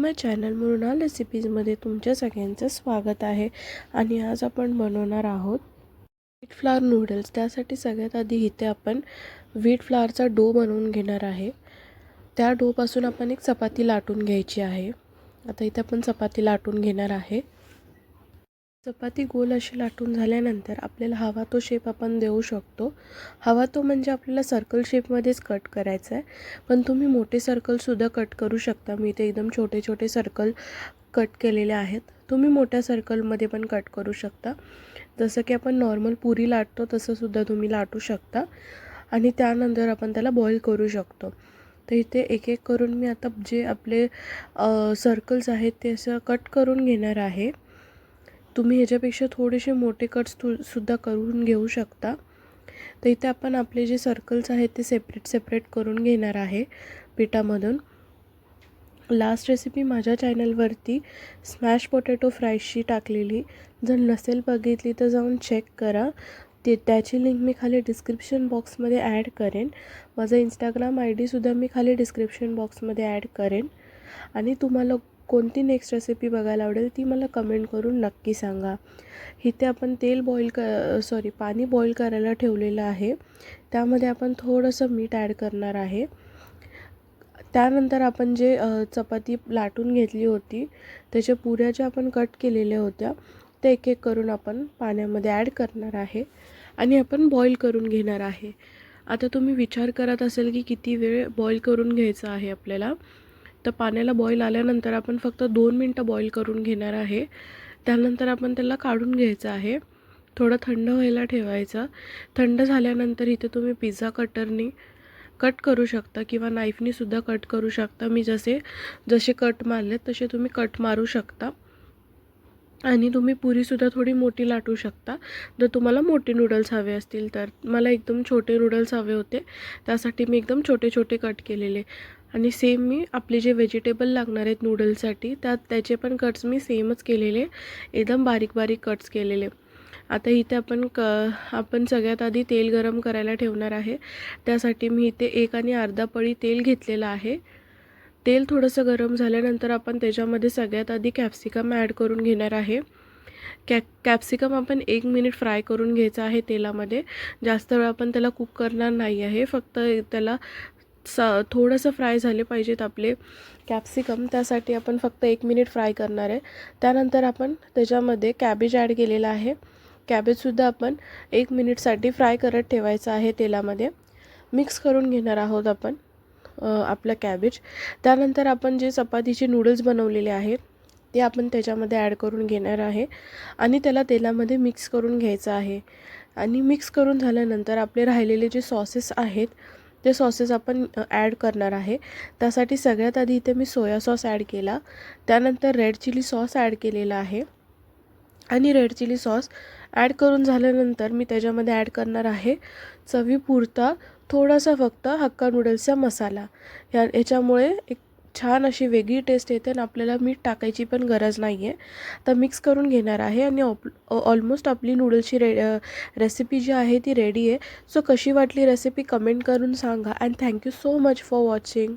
माय channel Mrinal रेसिपीजमध्ये तुमच्या सगळ्यांचं स्वागत आहे. आणि आज आपण बनवणार आहोत व्हीट फ्लावर नूडल्स. त्यासाठी सगळ्यात आधी इथे आपण व्हीट फ्लावरचा डो बनवून घेणार आहे. त्या डोपासून आपण एक चपाती लाटून घ्यायची आहे. आता इथे आपण चपाती लाटून घेणार आहे. चपाती गोल अशी लाटून झाल्यानंतर आपल्याला हवा तो शेप आपण देऊ शकतो. हवा तो म्हणजे आपल्याला सर्कल शेपमध्येच कट करायचा आहे, पण तुम्ही मोठे सर्कलसुद्धा कट करू शकता. मी इथे एकदम छोटे छोटे सर्कल कट केलेले आहेत. तुम्ही मोठ्या सर्कलमध्ये पण कट करू शकता. जसं की आपण नॉर्मल पुरी लाटतो तसंसुद्धा तुम्ही लाटू शकता. आणि त्यानंतर आपण त्याला बॉईल करू शकतो. तर इथे एक एक करून मी आता जे आपले सर्कल्स आहेत ते असं कट करून घेणार आहे. तुम्ही ह्याच्यापेक्षा थोडेसे मोठे कट्स सुद्धा करून घेऊ शकता. तर इथे आपण आपले जे सर्कल्स आहेत ते सेपरेट करून घेणार आहे पिठामधून. लास्ट रेसिपी माझ्या चॅनलवरती स्मॅश पोटॅटो फ्राईजची टाकलेली, जर नसेल बघितली तर जाऊन चेक करा. त्याची लिंक मी खाली डिस्क्रिप्शन बॉक्समध्ये ॲड करेन. माझा इंस्टाग्राम ID सुद्धा मी खाली डिस्क्रिप्शन बॉक्समध्ये ॲड करेन. आणि तुम्हाला कोणती नेक्स्ट रेसिपी बघायला आवडेल ती मला कमेंट करून नक्की सांगा. इथे आपण पाणी बॉईल करायला ठेवलेलं आहे. त्यामध्ये आपण थोडंसं मीठ ॲड करणार आहे. त्यानंतर आपण जे चपाती लाटून घेतली होती त्याच्या पुऱ्या ज्या आपण कट केलेल्या होत्या ते एक एक करून आपण पाण्यामध्ये ॲड करणार आहे आणि आपण बॉईल करून घेणार आहे. आता तुम्ही विचार करत असेल की किती वेळ बॉईल करून घ्यायचा आहे आपल्याला. तर पाण्याला बॉईल आल्यानंतर आपण फक्त 2 मिनटं बॉईल करून घेणार आहे. त्यानंतर आपण त्याला काढून घ्यायचं आहे. थोडं थंड व्हायला ठेवायचं. थंड झाल्यानंतर इथे तुम्ही पिझ्झा कटरनी कट करू शकता किंवा नाईफनी सुद्धा कट करू शकता. मी जसे कट मारले तसे तुम्ही कट मारू शकता. आणि तुम्ही पुरीसुद्धा थोडी मोठी लाटू शकता जर तुम्हाला मोठे नूडल्स हवे असतील तर. मला एकदम छोटे नूडल्स हवे होते त्यासाठी मी एकदम छोटे छोटे कट केलेले. आणि सेम मी आपले जे व्हेजिटेबल लागणार आहेत नूडल्ससाठी त्याचे पण कट्स मी सेमच केलेले, एकदम बारीक बारीक कट्स केलेले. आता इथे आपण सगळ्यात आधी तेल गरम करायला ठेवणार आहे. त्यासाठी मी इथे 1 आणि अर्धा पळी तेल घेतलेलं आहे. तेल थोडंसं गरम झाल्यानंतर आपण त्याच्यामध्ये सगळ्यात आधी कॅप्सिकम ॲड करून घेणार आहे. कॅप्सिकम आपण 1 मिनिट फ्राय करून घ्यायचं आहे तेलामध्ये. जास्त वेळ आपण त्याला कुक करणार नाही आहे. फक्त त्याला थोडंसं फ्राय झाले पाहिजेत आपले कॅप्सिकम, त्यासाठी आपण फक्त 1 मिनिट फ्राय करणार आहे. त्यानंतर आपण त्याच्यामध्ये कॅबेज ॲड केलेला आहे. कॅबेजसुद्धा आपण 1 मिनिटसाठी फ्राय करत ठेवायचं आहे तेलामध्ये. मिक्स करून घेणार आहोत आपण आपलं कॅबेज. त्यानंतर आपण जे चपातीचे नूडल्स बनवलेले आहेत ते आपण त्याच्यामध्ये ॲड करून घेणार आहे आणि त्याला तेलामध्ये मिक्स करून घ्यायचं आहे. आणि मिक्स करून झाल्यानंतर आपले राहिलेले जे सॉसेस आहेत ते सॉसेस आपण ॲड करणार आहे. त्यासाठी सगळ्यात आधी इथे मी सोया सॉस ॲड केला. त्यानंतर रेड चिली सॉस ॲड केलेला आहे. आणि रेड चिली सॉस ॲड करून झाल्यानंतर मी त्याच्यामध्ये ॲड करणार आहे चवीपुरता थोडासा फक्त हक्का नूडल्सचा मसाला. याच्यामुळे एक छान अशी वेगळी टेस्ट येते आणि आपल्याला मीठ टाकायची पण गरज नाही आहे. तर मिक्स करून घेणार आहे आणि ऑलमोस्ट आपली नूडल्सची रेसिपी जी आहे ती रेडी आहे. सो कशी वाटली रेसिपी कमेंट करून सांगा. And thank you so much for watching.